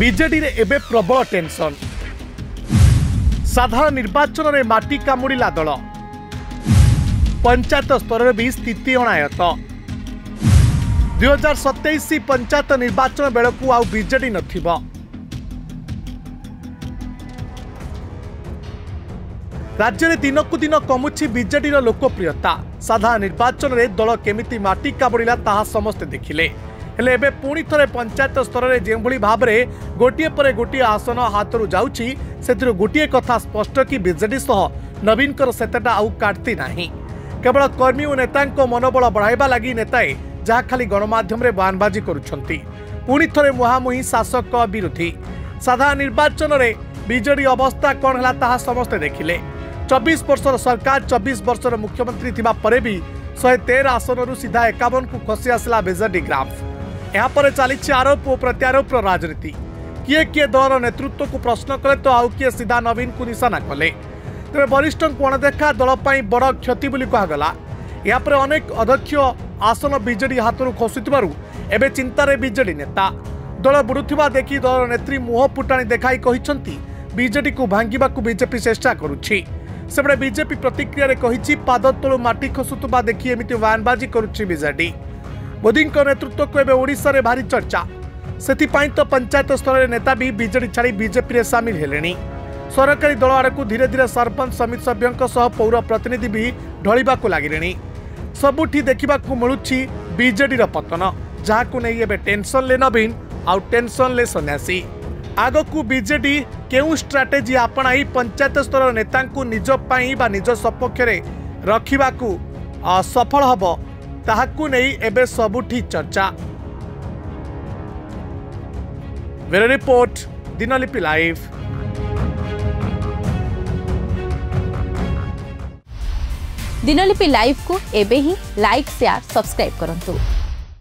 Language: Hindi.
बीजेडी रे एबे प्रबल टेंशन। साधारण निर्वाचन में माटी कामुड़िला दल। पंचायत स्तर में भी स्थिति अणायत। 2027 पंचायत निर्वाचन बेलू आउ बीजेडी नथिबो। राज्य में दिनकू दिन कमुछि बीजेडी लोकप्रियता। साधारण निर्वाचन में दल केमिति माटी कामुड़िला ताहा समस्ते देखिले। हेले एबे पुणी थरे पंचायत स्तर में जेभली भाव में गोटे पर गोटे आसन हाथरू जाउछि सेथिरु गोटे कथा स्पष्ट कि बीजेडी सह नवीनकर सेतेटा आउ काटती नाही। केवल कर्मी और नेतांको मनोबल बढ़ाइबा लागि नेताए जहाँ खाली गणमाध्यम रे बयानबाजी करुछंती। पुणी थरे मुहामुही शासक विरोधी। साधारण निर्वाचन में बीजेडी अवस्था कौन है ताहा समस्ते देखिले। 24 वर्षर सरकार 24 वर्षर मुख्यमंत्री थिबा परे भी 113 आसन सीधा 51 को खसी आसला बीजेडी ग्राफ। यहाँ चली आरोप और प्रत्यारोप राजनीति। किए किए दल नेतृत्व को प्रश्न कले तो आउ किए सीधा नवीन को निशाना कले। तेरे वरिष्ठ को अणदेखा दल बड़ क्षति कहगला। यहाँ अनेक अध्यक्ष आसन बीजेडी हाथों खसुथिबारु एबे चिंतारे बीजेडी नेता। दल बुड़ुथिबा देखि दल नेत्री मुह फुटाणी देखाई कहिसंती बीजेडी को भांगिबा को बीजेपी चेष्टा करुछि। सेबडे बीजेपी प्रतिक्रिया रे कहिछि पाद तळु माटी खसुथबा देखि एमिति बयानबाजी करुछि बीजेडी। मोदी नेतृत्व को एबे ओडिशा रे भारी चर्चा। सेथिपाई तो पंचायत स्तर रे नेता भी बीजेडी छाड़ी बीजेपी रे शामिल हेलेनी। सरकारी दल आड़ को धीरे धीरे सरपंच समिति सभ्यों सह पौर प्रतिनिधि भी ढलिबा को लागिलेनी। सबुठी देखिबा को मिलुछि बीजेडी रो पतन, जहा को नै एबे टेंशन ले नवीन आउ टेंशन ले सन्यासी। आगकू बीजेडी केउ स्ट्राटेजी अपनाई पंचायत स्तर नेता को निज पाई बा निज सपक्ष रे रखिबा को सफल हबो ताहाकू नहीं एबे सबुठी चर्चा। Bureau report Dinalipi live. Dinalipi live को एबे ही लाइक शेयर सब्सक्राइब करंतु।